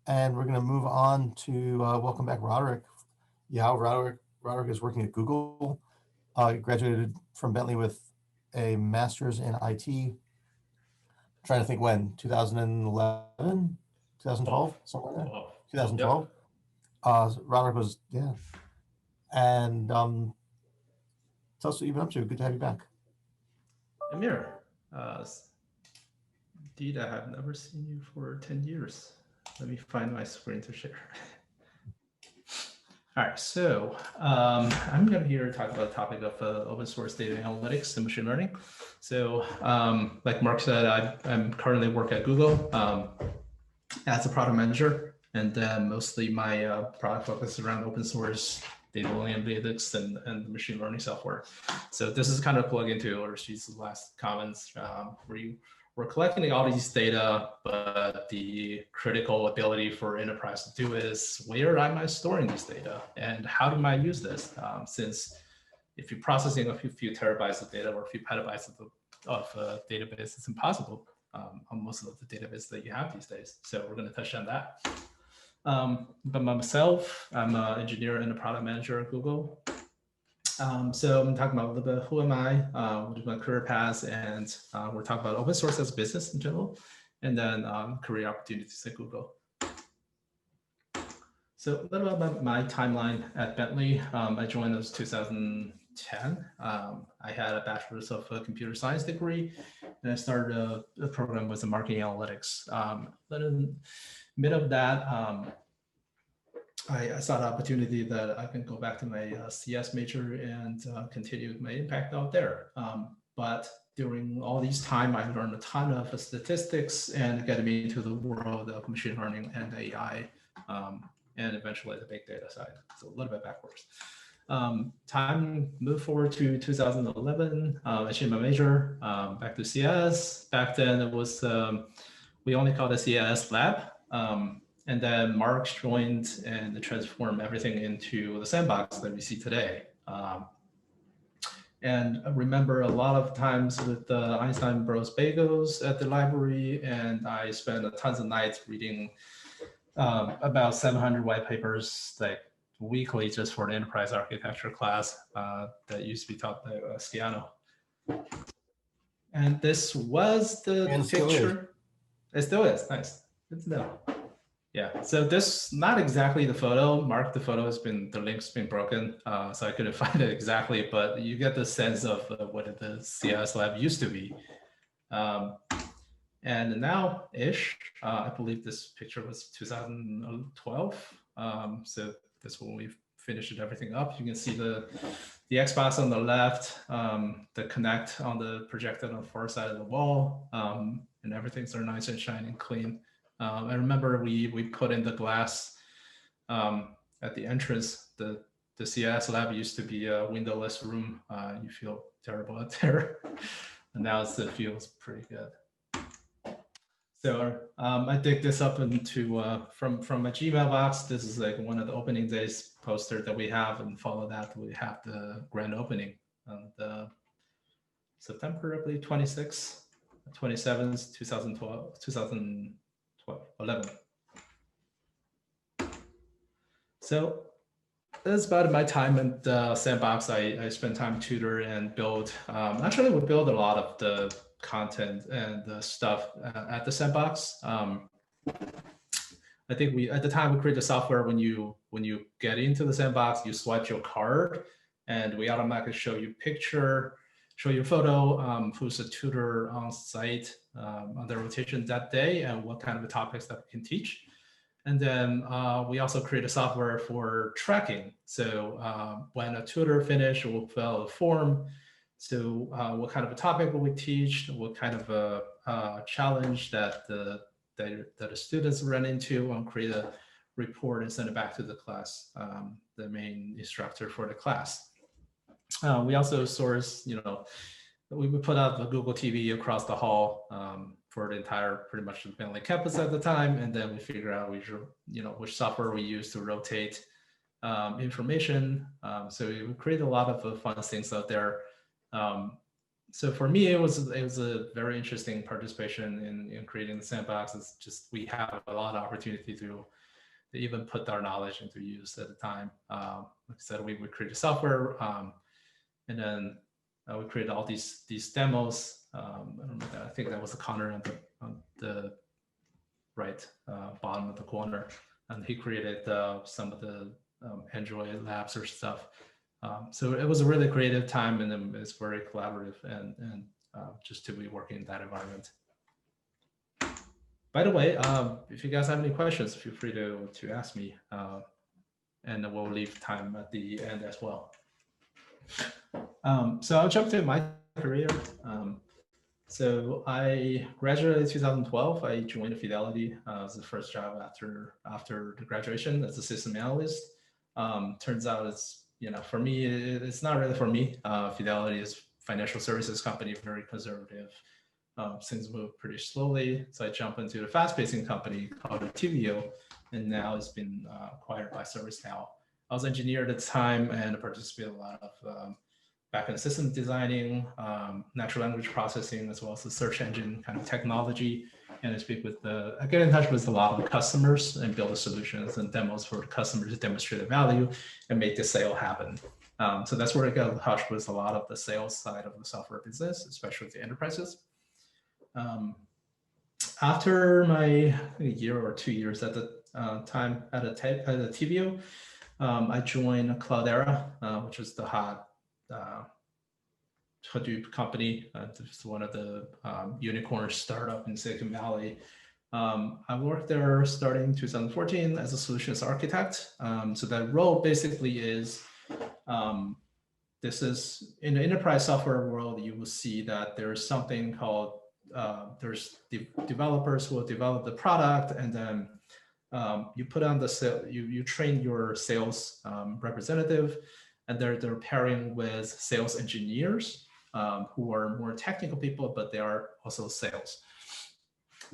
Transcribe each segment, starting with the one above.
and we're going to move on to welcome back Roderick Yao. Roderick is working at Google. He graduated from Bentley with a master's in IT. Trying to think when, 2011, 2012, 12. somewhere there, 12. 2012. Yep. Roderick was, yeah. And tell us what you've been up to. Good to have you back. Amir, indeed, I have never seen you for 10 years. Let me find my screen to share. All right, so I'm going to here talk about the topic of open source data analytics and machine learning. So like Mark said, I'm currently work at Google as a product manager, and then mostly my product focus is around open source data analytics and machine learning software. So this is kind of plug into Orshi's last comments where we're collecting all these data, but the critical ability for enterprise to do is where am I storing this data and how do I use this? Since if you're processing a few terabytes of data or a few petabytes of database, it's impossible on most of the database that you have these days. So we're going to touch on that. But myself, I'm an engineer and a product manager at Google. So I'm talking about a little bit who am I, what is my career path, and we're talking about open source as a business in general, and then career opportunities at Google. So a little bit about my timeline at Bentley. I joined in 2010. I had a bachelor's of computer science degree, and I started a program with the marketing analytics. But in mid of that, I saw the opportunity that I can go back to my CS major and continue my impact out there. But during all this time, I learned a ton of statistics and getting me into the world of machine learning and AI, and eventually the big data side. So a little bit backwards. Time moved forward to 2011. I changed my major back to CS. Back then, it was we only called it CS lab. And then Mark joined and transformed everything into the sandbox that we see today. And I remember a lot of times with Einstein Bros Bagels at the library, and I spent tons of nights reading about 700 white papers like weekly just for the enterprise architecture class that used to be taught by Sciano. And this was the And picture. It still is. Nice. Good to know. Yeah, so this not exactly the photo. Mark, the photo has been, the link's been broken, so I couldn't find it exactly, but you get the sense of what the CS lab used to be. And now-ish, I believe this picture was 2012. So that's when we finished everything up. You can see the Xbox on the left, the Connect on the projector on the far side of the wall, and everything's so nice and shiny and clean. I remember we put in the glass at the entrance. The CS lab used to be a windowless room. You feel terrible out there, and now it feels pretty good. So I dig this up into from my Gmail box. This is like one of the opening days poster that we have, and follow that we have the grand opening on the September, I believe, 26th, 27th, 2012, 2011. So that's about my time in the sandbox. I spent time tutor and build. Actually, we build a lot of the content and the stuff at the sandbox. I think at the time we created the software when you get into the sandbox, you swipe your card, and we automatically show you picture, show your photo, who's a tutor on site on the rotation that day, and what kind of topics that we can teach. And then we also create a software for tracking. So when a tutor finishes, we'll fill out a form. So what kind of a topic will we teach? What kind of a challenge that the students run into, and create a report and send it back to the class, the main instructor for the class. We also source, we would put out the Google TV across the hall for the entire, pretty much the Bentley campus at the time, and then we figure out which software we use to rotate information. So we create a lot of fun things out there. So for me, it was a very interesting participation in creating the sandbox. It's just we have a lot of opportunity to even put our knowledge into use at the time. Like I said, we created software, and then we created all these demos. I don't know, I think that was a Connor on the right bottom of the corner, and he created some of the Android labs or stuff. So it was a really creative time, and it's very collaborative, and just to be working in that environment. By the way, if you guys have any questions, feel free to ask me, and we'll leave time at the end as well. So I'll jump to my career. So I graduated in 2012. I joined Fidelity. It was the first job after the graduation as a system analyst. Turns out it's, for me, it's not really for me. Fidelity is financial services company, very conservative. Things move pretty slowly. So I jumped into the fast-pacing company called TVO, and now it's been acquired by ServiceNow. I was engineer at the time and participated in a lot of backend system designing, natural language processing, as well as the search engine kind of technology. And I get in touch with a lot of customers and build the solutions and demos for the customers to demonstrate the value and make the sale happen. So that's where I got in touch with a lot of the sales side of the software business, especially the enterprises. After my year or 2 years at the time at a TVO, I joined Cloudera, which was the hot Hadoop company. It's one of the unicorn startup in Silicon Valley. I worked there starting 2014 as a solutions architect. So that role basically is, this is in the enterprise software world, you will see that there is something called, there's developers who will develop the product, and then you put on you train your sales representative, and they're pairing with sales engineers who are more technical people, but they are also sales.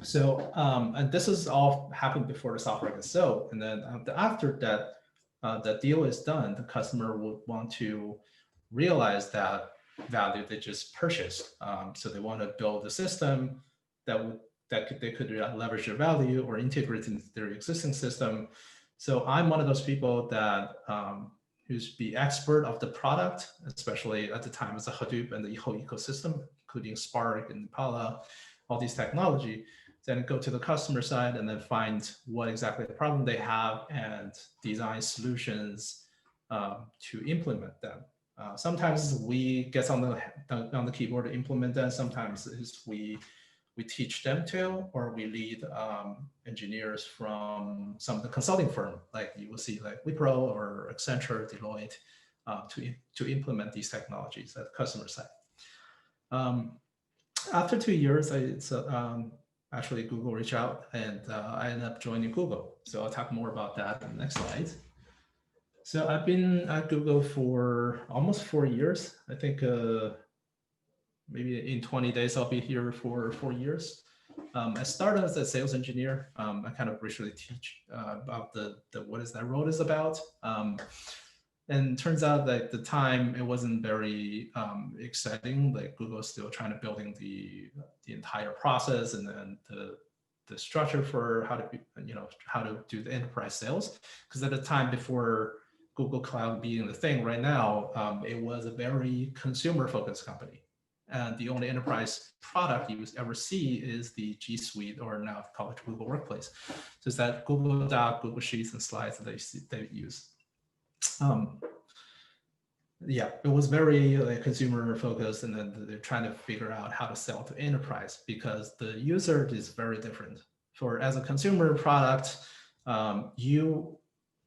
So, and this is all happened before the software gets sold. And then after that, the deal is done, the customer would want to realize that value they just purchased. So they want to build a system that they could leverage their value or integrate into their existing system. So I'm one of those people that who's the expert of the product, especially at the time as a Hadoop and the whole ecosystem, including Spark and Impala, all these technology. Then go to the customer side and then find what exactly the problem they have and design solutions to implement them. Sometimes we get on the keyboard to implement them. Sometimes we teach them to, or we lead engineers from some of the consulting firm, like you will see like Wipro or Accenture, Deloitte, to implement these technologies at the customer side. After 2 years, actually Google reached out, and I ended up joining Google. So I'll talk more about that in the next slide. So I've been at Google for almost 4 years. I think maybe in 20 days, I'll be here for 4 years. I started as a sales engineer. I kind of briefly teach about what is that role is about. And turns out that at the time it wasn't very exciting. Like Google is still trying to building the entire process and then the structure for how to do the enterprise sales. Because at the time before Google Cloud being the thing right now, it was a very consumer focused company. And the only enterprise product you ever see is the G Suite, or now called Google Workplace. So it's that Google Doc, Google Sheets, and slides that they use. Yeah, it was very consumer focused, and then they're trying to figure out how to sell to enterprise because the user is very different. As a consumer product, you,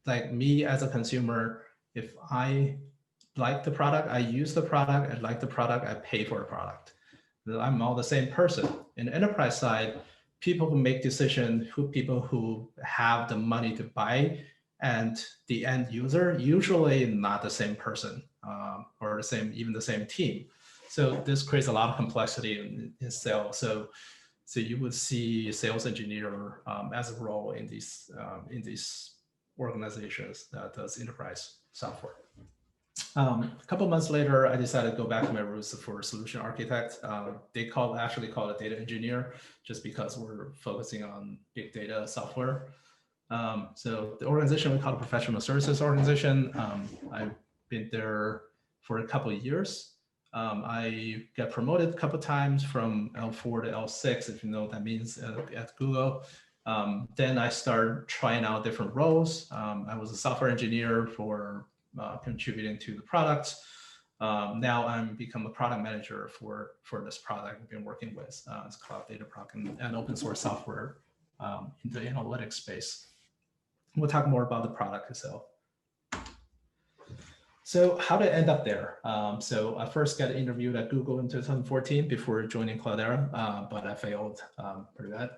like me as a consumer, if I like the product, I use the product, I like the product, I pay for the product. I'm all the same person. In the enterprise side, people who make decisions, people who have the money to buy, and the end user, usually not the same person or even the same team. So this creates a lot of complexity in sales. So you would see sales engineer as a role in these organizations that does enterprise software. A couple months later, I decided to go back to my roots for a solution architect. They actually call it data engineer, just because we're focusing on big data software. So the organization we call it professional services organization. I've been there for a couple of years. I got promoted a couple of times from L4 to L6, if you know what that means at Google. Then I started trying out different roles. I was a software engineer for contributing to the product. Now I'm become a product manager for this product I've been working with. It's cloud data product and open source software in the analytics space. We'll talk more about the product itself. So how did I end up there? So I first got interviewed at Google in 2014 before joining Cloudera, but I failed pretty bad.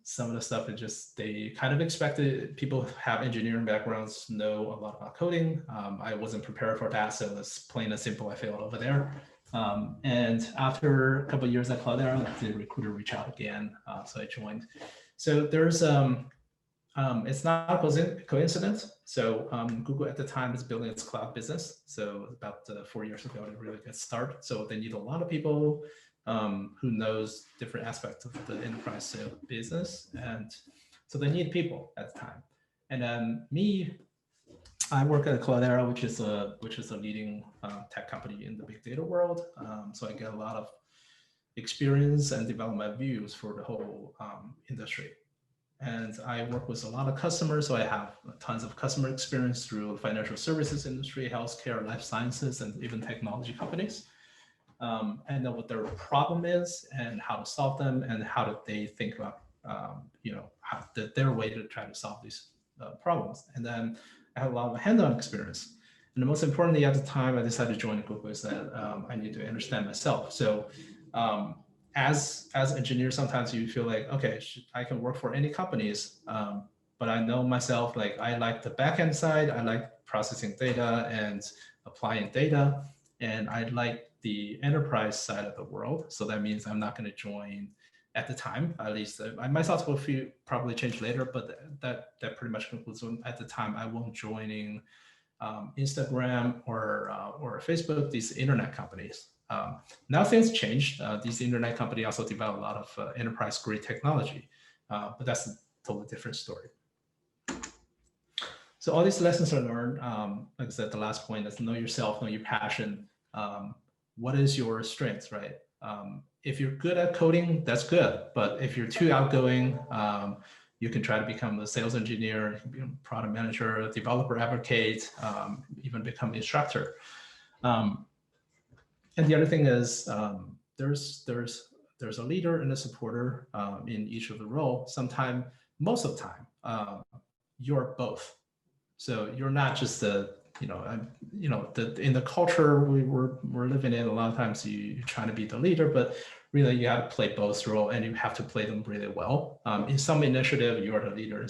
Some of the stuff they kind of expected people who have engineering backgrounds know a lot about coding. I wasn't prepared for that, so it's plain and simple. I failed over there. And after a couple of years at Cloudera, the recruiter reached out again, so I joined. So there's it's not a coincidence. So Google at the time is building its cloud business. So about 4 years ago, they really got started. So they need a lot of people who knows different aspects of the enterprise business. And so they need people at the time. And then I work at Cloudera, which is a leading tech company in the big data world. So I get a lot of experience and develop my views for the whole industry. And I work with a lot of customers, so I have tons of customer experience through financial services industry, healthcare, life sciences, and even technology companies. And know what their problem is and how to solve them and how do they think about, their way to try to solve these problems. And then I have a lot of hands-on experience. And the most importantly, at the time I decided to join Google is that I need to understand myself. So as engineers, sometimes you feel like, okay, I can work for any companies, but I know myself, like I like the backend side, I like processing data and applying data, and I like the enterprise side of the world. So that means I'm not going to join at the time, at least. My thoughts will probably change later, but that pretty much concludes. At the time, I won't joining Instagram or Facebook, these internet companies. Now things changed. These internet companies also develop a lot of enterprise grade technology, but that's a totally different story. So all these lessons are learned. Like I said, the last point is know yourself, know your passion. What is your strength, right? If you're good at coding, that's good. But if you're too outgoing, you can try to become a sales engineer, a product manager, a developer advocate, even become an instructor. And the other thing is there's a leader and a supporter in each of the role. Sometimes, most of the time, you're both. So you're not just in the culture we're living in, a lot of times you're trying to be the leader, but really you have to play both roles and you have to play them really well. In some initiative, you're the leader.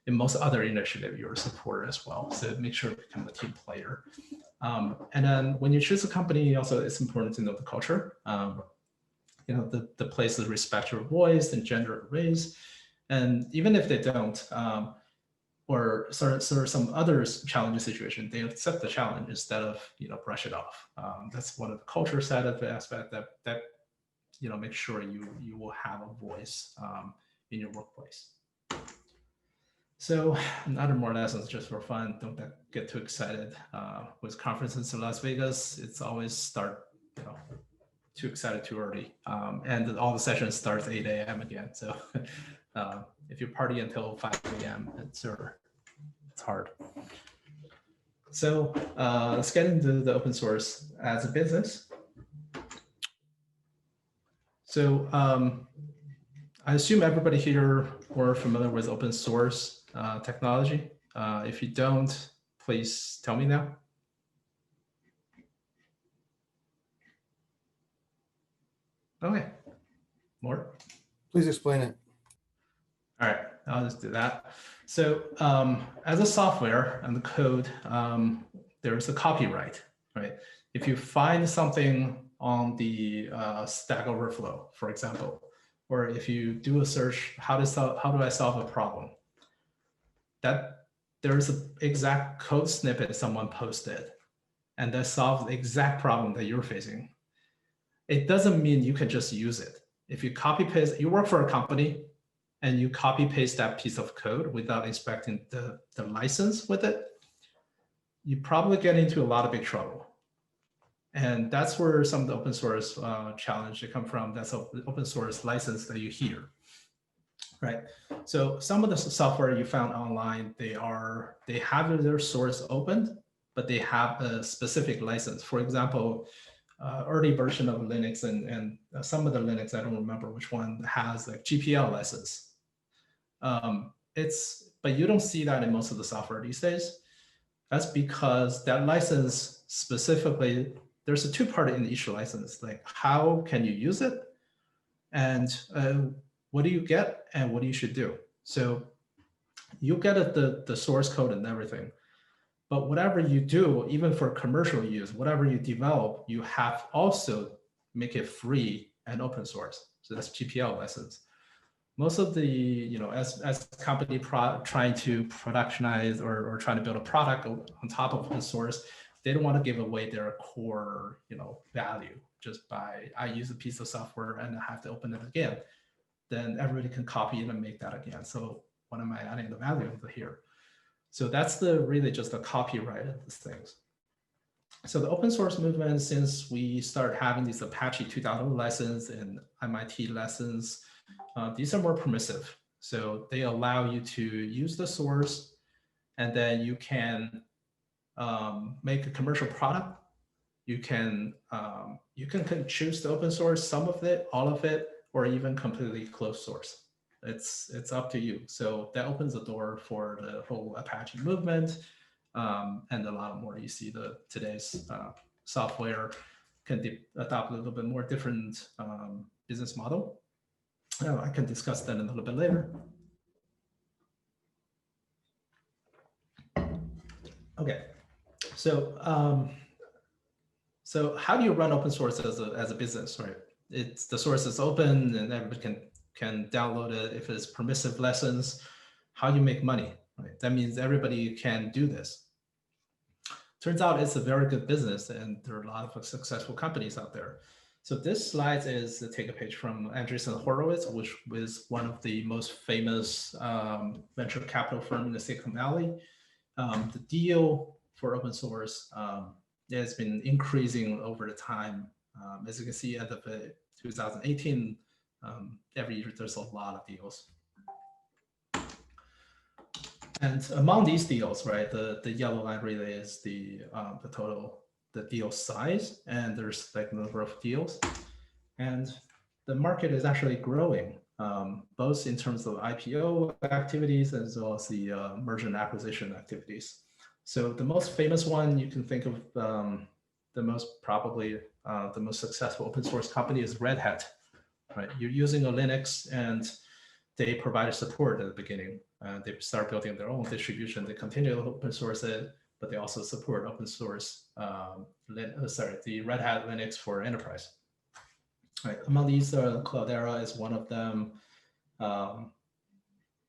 In most other initiative, you're a supporter as well. So make sure to become a team player. And then when you choose a company, also it's important to know the culture. The places respect your voice and gender, race, and even if they don't, or sort of some other challenging situation, they accept the challenge instead of brush it off. That's one of the culture side of the aspect that make sure you will have a voice in your workplace. So another more lessons just for fun. Don't get too excited. With conferences in Las Vegas, it's always start too excited too early. And all the sessions start at 8 a.m. again. So if you party until 5 a.m., it's hard. So let's get into the open source as a business. So I assume everybody here are familiar with open source technology. If you don't, please tell me now. Okay, more? Please explain it. All right, I'll just do that. So as a software and the code, there's a copyright, right? If you find something on the Stack Overflow, for example, or if you do a search, how do I solve a problem? That there's an exact code snippet someone posted. and that solves the exact problem that you're facing. It doesn't mean you can just use it. If you copy paste, you work for a company and you copy paste that piece of code without inspecting the license with it, you probably get into a lot of big trouble. And that's where some of the open source challenge come from. That's the open source license that you hear, right? So some of the software you found online, they have their source opened, but they have a specific license. For example, early version of Linux and some of the Linux, I don't remember which one, has like GPL license. But you don't see that in most of the software these days. That's because that license specifically, there's a two-part in each license, like how can you use it and what do you get and what you should do. So you get the source code and everything, but whatever you do, even for commercial use, whatever you develop, you have also make it free and open source. So that's GPL license. Most of the, as a company trying to productionize or trying to build a product on top of open source, they don't want to give away their core, value just by, I use a piece of software and I have to open it again. Then everybody can copy it and make that again. So what am I adding the value over here? So that's really just the copyright of these things. So the open source movement, since we start having these Apache 2.0 license and MIT lessons, these are more permissive. So they allow you to use the source, and then you can make a commercial product. You can choose to open source some of it, all of it, or even completely closed source. It's up to you. So that opens the door for the whole Apache movement, and a lot more. You see today's software can adopt a little bit more different business model. I can discuss that a little bit later. Okay, so how do you run open source as a business, right? The source is open and everybody can download it. If it's permissive lessons, how do you make money, right? That means everybody can do this. Turns out it's a very good business, and there are a lot of successful companies out there. So this slide is to take a page from Andreessen Horowitz, which was one of the most famous venture capital firm in the Silicon Valley. The deal for open source has been increasing over the time. As you can see, at the 2018, every year there's a lot of deals. And among these deals, right, the yellow line really is the total, the deal size, and there's like a number of deals. And the market is actually growing, both in terms of IPO activities as well as the merger and acquisition activities. So the most famous one you can think of, the most successful open source company is Red Hat, right? You're using a Linux and they provided support at the beginning. They start building their own distribution. They continue to open source it, but they also support open source, the Red Hat Linux for enterprise. Right. Among these, Cloudera is one of them.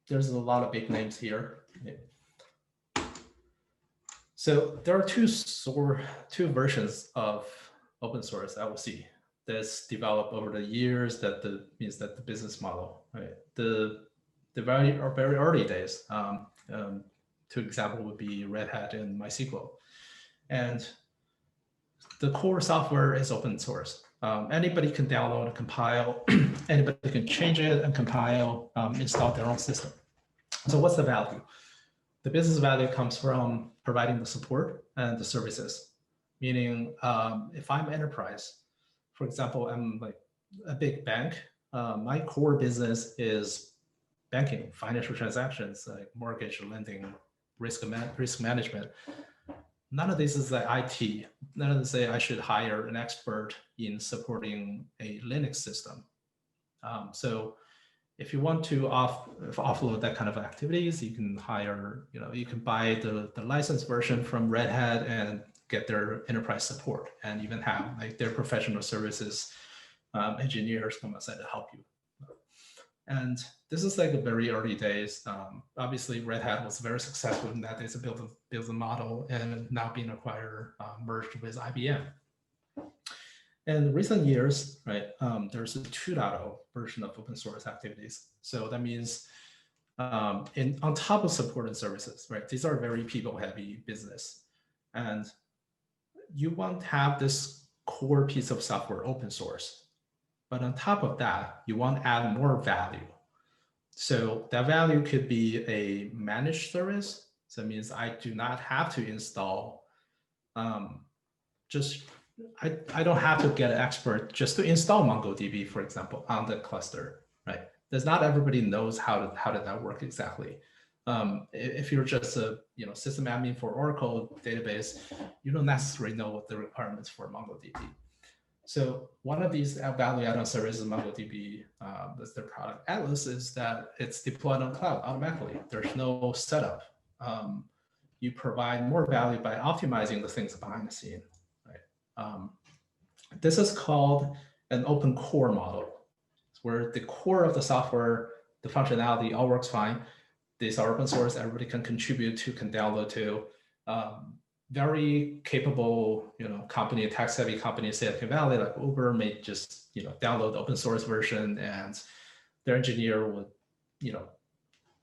There's a lot of big names here. So there are two versions of open source I will see that's developed over the years. That means that the business model, right? The very early days. Two example would be Red Hat and MySQL, and the core software is open source. Anybody can download and compile. Anybody can change it and compile, install their own system. So what's the value? The business value comes from providing the support and the services. Meaning, if I'm enterprise, for example, I'm like a big bank. My core business is banking, financial transactions, like mortgage, lending, risk management. None of this is like IT. None of this say I should hire an expert in supporting a Linux system. So if you want to offload that kind of activities, you can hire, you can buy the licensed version from Red Hat and get their enterprise support, and even have like their professional services engineers come outside to help you. And this is like the very early days. Obviously, Red Hat was very successful in that it's built a model and now being acquired, merged with IBM. In recent years, right, there's a 2.0 version of open source activities. So that means on top of support and services, right, these are very people-heavy business. And you want to have this core piece of software open source. But on top of that, you want to add more value. So that value could be a managed service. So that means I do not have to install I don't have to get an expert just to install MongoDB, for example, on the cluster, right? Because not everybody knows how did that work exactly. If you're just a system admin for Oracle database, you don't necessarily know what the requirements for MongoDB. So one of these value add-on services, MongoDB, that's their product Atlas, is that it's deployed on cloud automatically. There's no setup. You provide more value by optimizing the things behind the scene. This is called an open core model, where the core of the software, the functionality all works fine. These are open source, everybody can contribute to, can download to. Very capable, company, tech-savvy companies, Silicon Valley, like Uber, may just, download the open source version, and their engineer would,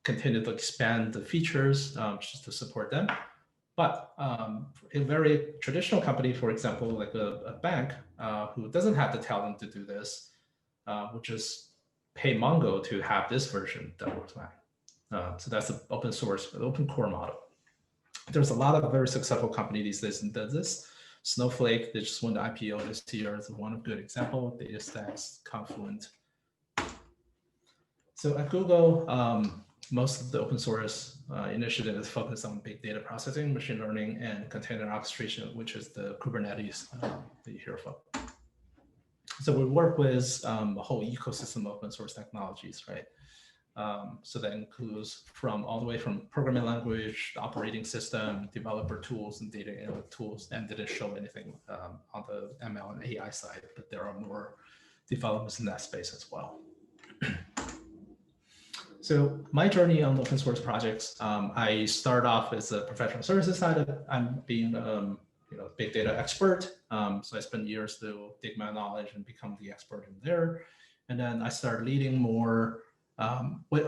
continue to expand the features just to support them. But a very traditional company, for example, like a bank who doesn't have the talent to do this, would just pay Mongo to have this version that works fine. So that's the open source, the open core model. There's a lot of very successful companies these days that does this. Snowflake, they just won the IPO this year, is one good example. DataStax, Confluent. So at Google, most of the open source initiative is focused on big data processing, machine learning, and container orchestration, which is the Kubernetes that you hear from. So we work with a whole ecosystem of open source technologies, right? So that includes all the way from programming language, operating system, developer tools, and data analytic tools, and didn't show anything on the ML and AI side, but there are more developments in that space as well. So my journey on open source projects, I start off as a professional services side. I'm being big data expert. So I spent years to dig my knowledge and become the expert in there. And then I started leading more.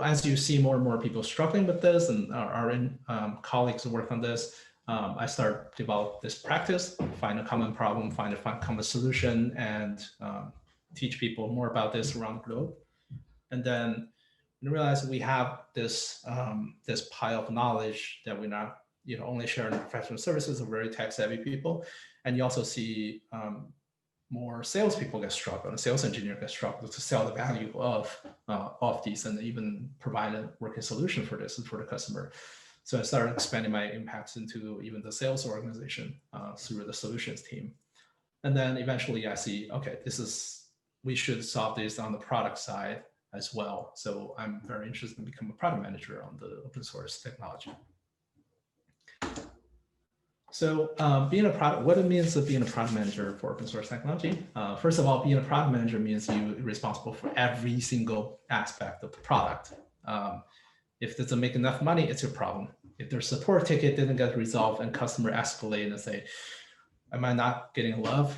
As you see more and more people struggling with this, and our colleagues who work on this, I start develop this practice, find a common problem, find a common solution, and teach people more about this around the globe. And then we realize we have this this pile of knowledge that we're not only sharing in professional services of very tech-savvy people, and you also see more salespeople get struggled, and sales engineer get struggled to sell the value of these and even provide a working solution for this and for the customer. So I started expanding my impacts into even the sales organization through the solutions team. And then eventually I see, okay, we should solve this on the product side as well. So I'm very interested in becoming a product manager on the open source technology. So what it means of being a product manager for open source technology. First of all, being a product manager means you're responsible for every single aspect of the product. If it doesn't make enough money, it's your problem. If their support ticket didn't get resolved and customer escalate and say, am I not getting love?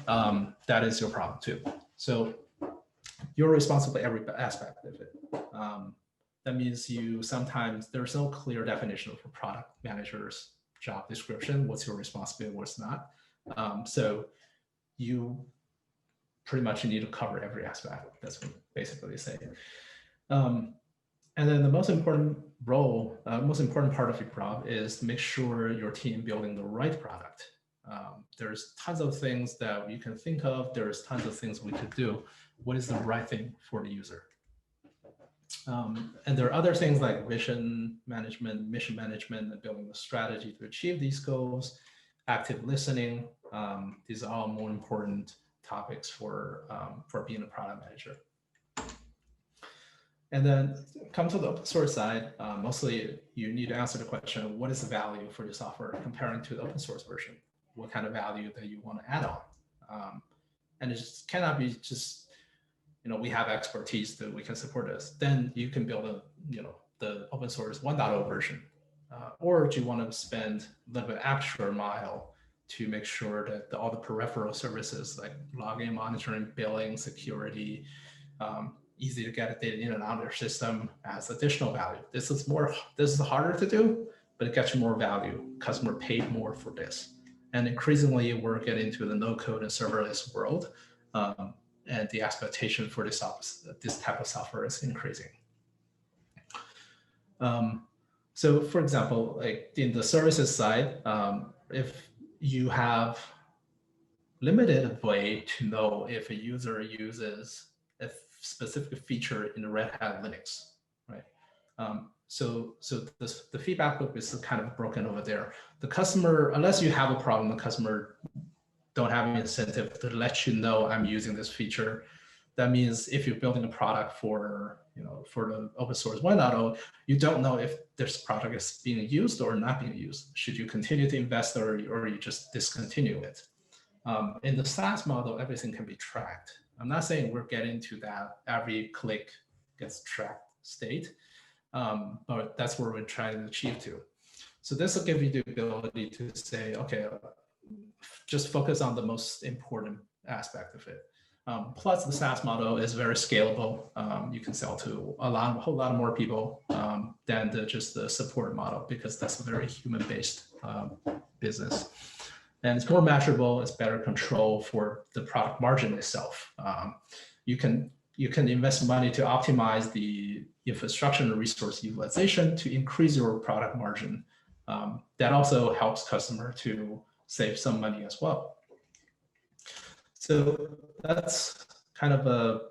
That is your problem too. So you're responsible for every aspect of it. That means sometimes there's no clear definition for product managers job description, what's your responsibility, what's not. So you pretty much need to cover every aspect. That's what basically they say. And then the most important part of your job is to make sure your team building the right product. There's tons of things that you can think of. There's tons of things we could do. What is the right thing for the user? And there are other things like vision management, mission management, and building the strategy to achieve these goals, active listening. These are all more important topics for being a product manager. And then come to the open source side, mostly you need to answer the question, what is the value for your software comparing to the open source version? What kind of value that you want to add on? And it just cannot be just we have expertise that we can support this, then you can build the open source 1.0 version. Or do you want to spend a little bit extra mile to make sure that all the peripheral services like login, monitoring, billing, security, easy to get data in and out of your system as additional value. This is harder to do, but it gets you more value. Customer paid more for this. And increasingly, we're getting into the no-code and serverless world, and the expectation for this type of software is increasing. So, for example, like in the services side, if you have limited way to know if a user uses a specific feature in Red Hat Linux, right? So the feedback loop is kind of broken over there. The customer, unless you have a problem, the customer don't have an incentive to let you know I'm using this feature. That means if you're building a product for the open source 1.0, you don't know if this product is being used or not being used. Should you continue to invest or you just discontinue it? In the SaaS model, everything can be tracked. I'm not saying we're getting to that every click gets tracked state, but that's where we're trying to achieve to. So this will give you the ability to say, okay, just focus on the most important aspect of it. Plus, the SaaS model is very scalable. You can sell to a whole lot more people than just the support model, because that's a very human-based business. And it's more measurable, it's better control for the product margin itself. You can invest money to optimize the infrastructure and resource utilization to increase your product margin. That also helps customer to save some money as well. So that's kind of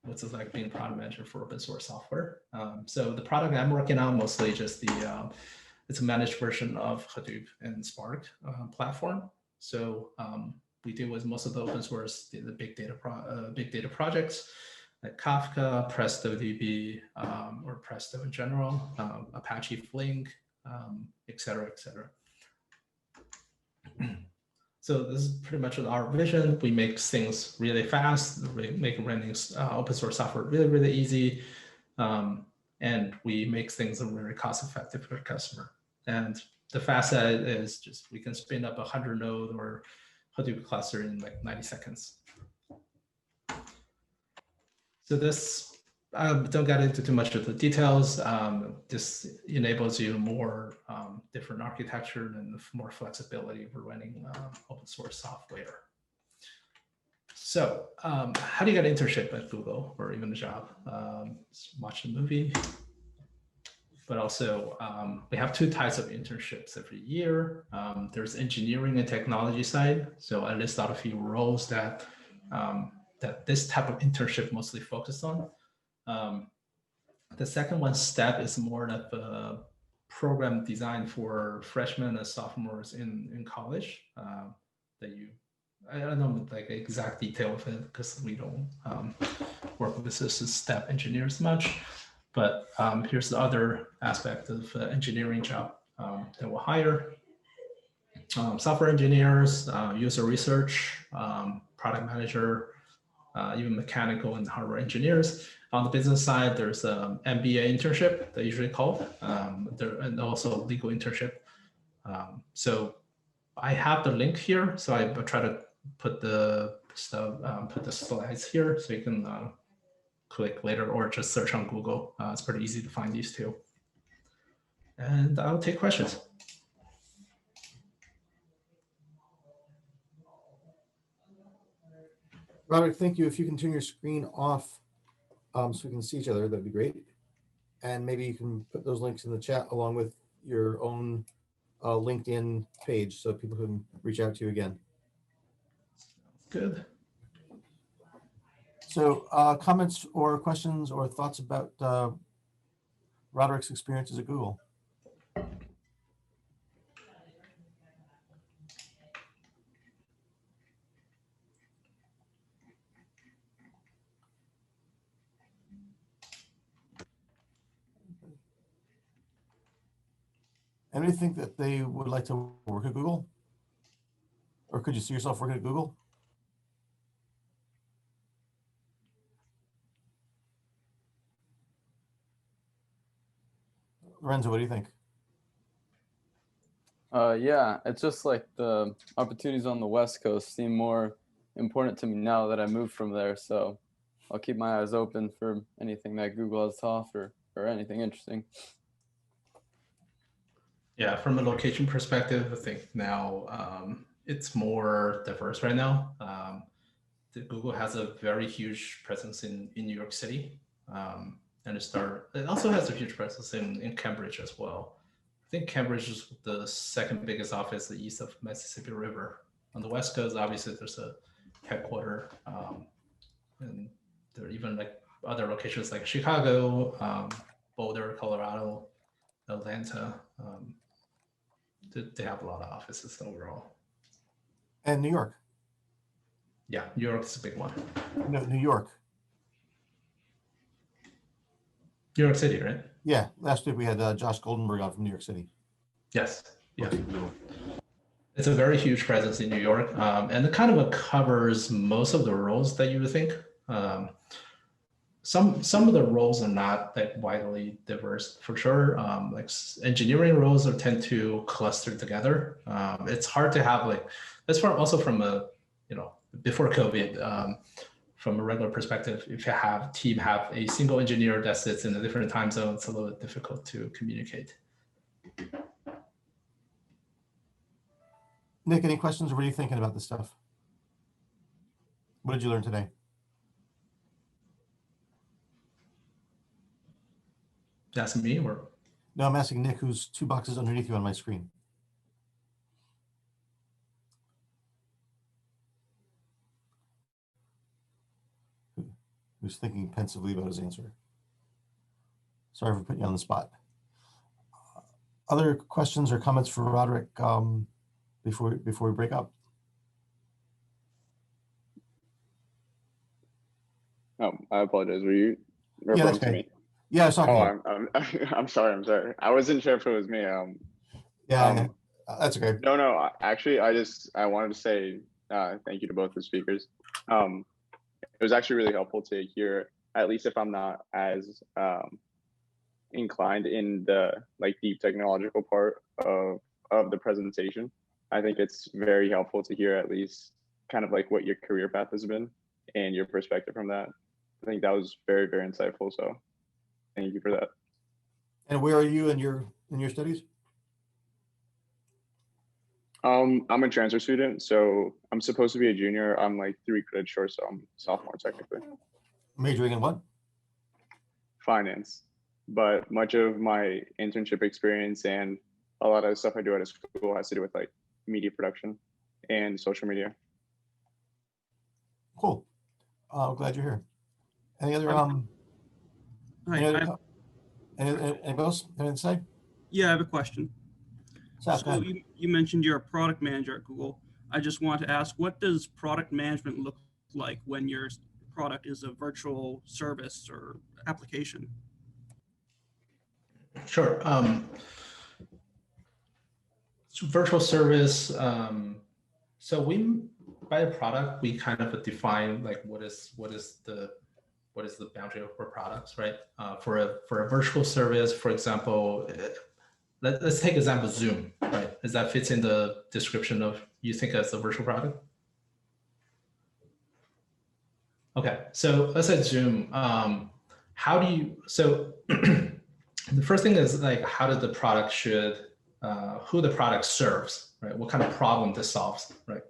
what's it like being a product manager for open source software. So the product I'm working on mostly just it's a managed version of Hadoop and Spark platform. So we deal with most of the open source, the big data projects like Kafka, PrestoDB, or Presto in general, Apache Flink, et cetera, et cetera. So this is pretty much our vision. We make things really fast, we make running open source software really, really easy. And we make things very cost effective for the customer. And the fast side is just we can spin up 100 node or Hadoop cluster in like 90 seconds. So this, don't get into too much of the details. This enables you more different architecture and more flexibility for running open source software. So how do you get an internship at Google or even a job? Watch the movie. But also, we have two types of internships every year. There's engineering and technology side. So I list out a few roles that this type of internship mostly focused on. The second one step is more of a program designed for freshmen and sophomores in college I don't know like exact detail of it because we don't work with this step engineers much. But here's the other aspect of engineering job that we'll hire. Software engineers, user research, product manager, even mechanical and hardware engineers. On the business side, there's an MBA internship, they usually called, and also legal internship. So I have the link here, so I try to put the stuff, put the slides here, so you can click later or just search on Google. It's pretty easy to find these two. And I'll take questions. Roderick, thank you. If you can turn your screen off so we can see each other, that'd be great. And maybe you can put those links in the chat along with your own LinkedIn page so people can reach out to you again. Good. So comments or questions or thoughts about Roderick's experiences at Google? Anybody think that they would like to work at Google? Or could you see yourself working at Google? Lorenzo, what do you think? Yeah, it's just like the opportunities on the West Coast seem more important to me now that I moved from there. So I'll keep my eyes open for anything that Google has to offer or anything interesting. Yeah, from a location perspective, I think now it's more diverse right now. Google has a very huge presence in New York City, and it also has a huge presence in Cambridge as well. I think Cambridge is the second biggest office east of Mississippi River. On the West Coast, obviously, there's a headquarter, and there are even like other locations like Chicago, Boulder, Colorado, Atlanta. They have a lot of offices overall. And New York. Yeah, New York is a big one. No, New York. New York City, right? Yeah, last week we had Josh Goldenberg on from New York City. Yes. Yeah. It's a very huge presence in New York, and it kind of covers most of the roles that you would think. Some of the roles are not that widely diverse for sure. Like engineering roles tend to cluster together. It's hard to have like that's also from a before COVID. From a regular perspective, if you have a single engineer that sits in a different time zone, it's a little bit difficult to communicate. Nick, any questions, or what are you thinking about this stuff? What did you learn today? Asking me or? No, I'm asking Nick, who's 2 boxes underneath you on my screen. Who's thinking pensively about his answer. Sorry for putting you on the spot. Other questions or comments for Roderick before we break up? Oh, I apologize. Were you referring to me? Yeah, I saw you. I'm sorry. I wasn't sure if it was me. Yeah, that's okay. No. Actually, I wanted to say thank you to both the speakers. It was actually really helpful to hear, at least if I'm not as inclined in the like deep technological part of the presentation. I think it's very helpful to hear at least kind of like what your career path has been and your perspective from that. I think that was very, very insightful. So thank you for that. And where are you in your studies? I'm a transfer student, so I'm supposed to be a junior. I'm like 3 credits short, so I'm sophomore technically. Majoring in what? Finance. But much of my internship experience and a lot of the stuff I do at a school has to do with like media production and social media. Cool. Glad you're here. Any other anybody else anything to say? Yeah, I have a question. Seth, So you mentioned you're a product manager at Google. I just want to ask, what does product management look like when your product is a virtual service or application? Sure. Virtual service. So by a product, we kind of define like what is the boundary for products, right? For a virtual service, for example, let's take example Zoom, right? As that fits in the description of you think as a virtual product. Okay, so let's say Zoom. How do you the first thing is like how did the product who the product serves, right? What kind of problem this solves, right?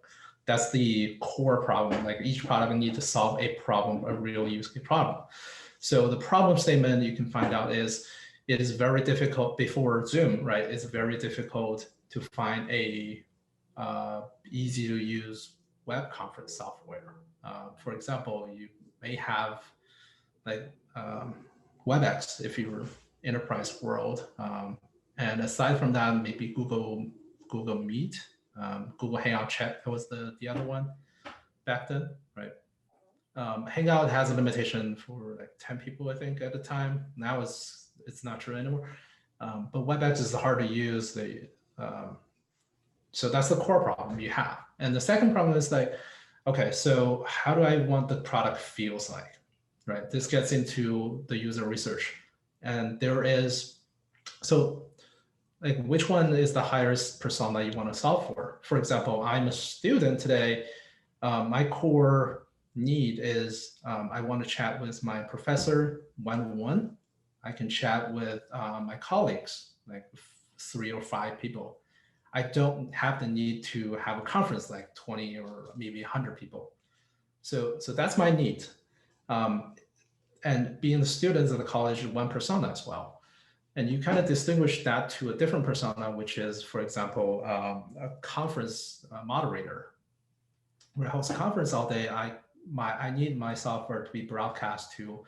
That's the core problem. Like each product needs to solve a problem, a real use case problem. So the problem statement you can find out is it is very difficult before Zoom, right? It's very difficult to find a easy to use web conference software. For example, you may have like WebEx if you're enterprise world. And aside from that, maybe Google Meet, Google Hangout Chat, that was the other one back then, right? Hangout has a limitation for like 10 people, I think, at the time. Now it's not true anymore. But WebEx is hard to use. So that's the core problem you have. And the second problem is like, okay, so how do I want the product feels like, right? This gets into the user research. And there is So like which one is the highest persona you want to solve for? For example, I'm a student today. My core need is I want to chat with my professor one-on-one. I can chat with my colleagues, like 3 or 5 people. I don't have the need to have a conference like 20 or maybe 100 people. So that's my need. And being the students of the college, one persona as well. And you kind of distinguish that to a different persona, which is, for example, a conference moderator. When I host a conference all day, I need my software to be broadcast to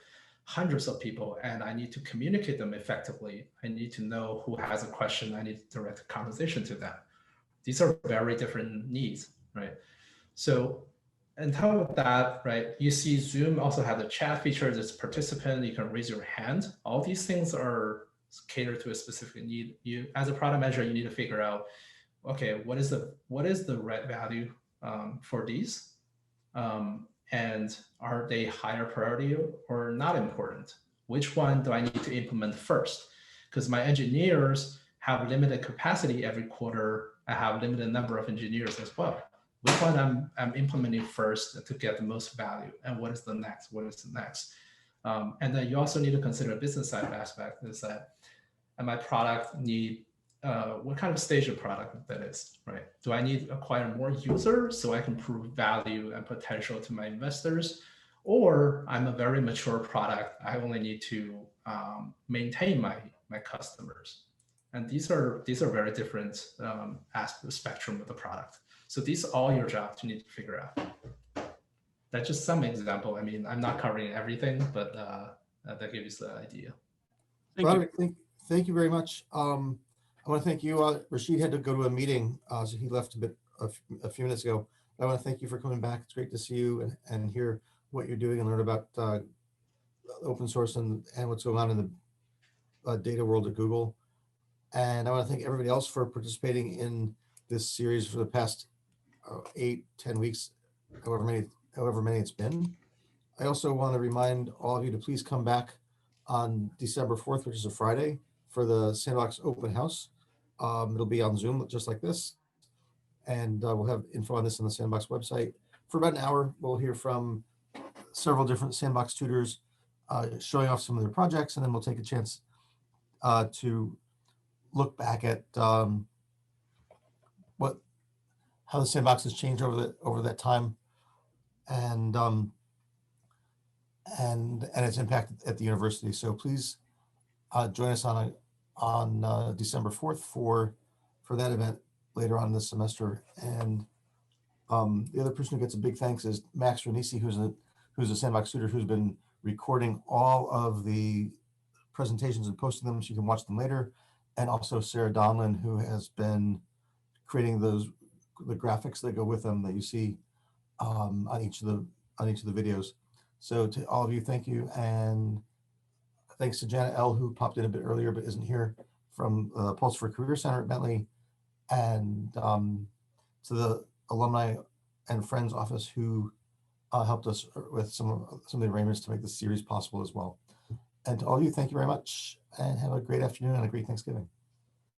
hundreds of people, and I need to communicate them effectively. I need to know who has a question. I need to direct a conversation to them. These are very different needs, right? So on top of that, right, you see Zoom also has a chat feature that's participant. You can raise your hand. All these things are catered to a specific need. You, as a product manager, you need to figure out, okay, what is the right value for these? And are they higher priority or not important? Which one do I need to implement first? Because my engineers have limited capacity every quarter. I have limited number of engineers as well. Which one I'm implementing first to get the most value, and what is the next? What is the next? And then you also need to consider a business side aspect, is that my product need what kind of stage of product that is, right? Do I need to acquire more users so I can prove value and potential to my investors? Or I'm a very mature product, I only need to maintain my customers. And these are very different aspects of the spectrum of the product. So these are all your job to need to figure out. That's just some example. I mean, I'm not covering everything, but that gives you the idea. Thank you. Roderick, thank you very much. I want to thank you. Rashid had to go to a meeting, so he left a few minutes ago. I want to thank you for coming back. It's great to see you and hear what you're doing and learn about open source and what's going on in the data world at Google. And I want to thank everybody else for participating in this series for the past 8-10 weeks, however many it's been. I also want to remind all of you to please come back on December 4th, which is a Friday, for the Sandbox Open House. It'll be on Zoom, just like this. And we'll have info on this on the Sandbox website. For about an hour, we'll hear from several different Sandbox tutors showing off some of their projects, and then we'll take a chance to look back at how the Sandbox has changed over that time, and its impact at the university. So please join us on December 4th for that event later on this semester. And the other person who gets a big thanks is Max Renisi, who's a Sandbox tutor who's been recording all of the presentations and posting them so you can watch them later. And also Sarah Donlin, who has been creating the graphics that go with them that you see on each of the videos. So to all of you, thank you. And thanks to Janet L., who popped in a bit earlier but isn't here, from the Pulse for Career Center at Bentley, and to the alumni and friends office who helped us with some of the arrangements to make this series possible as well. And to all of you, thank you very much, and have a great afternoon and a great Thanksgiving.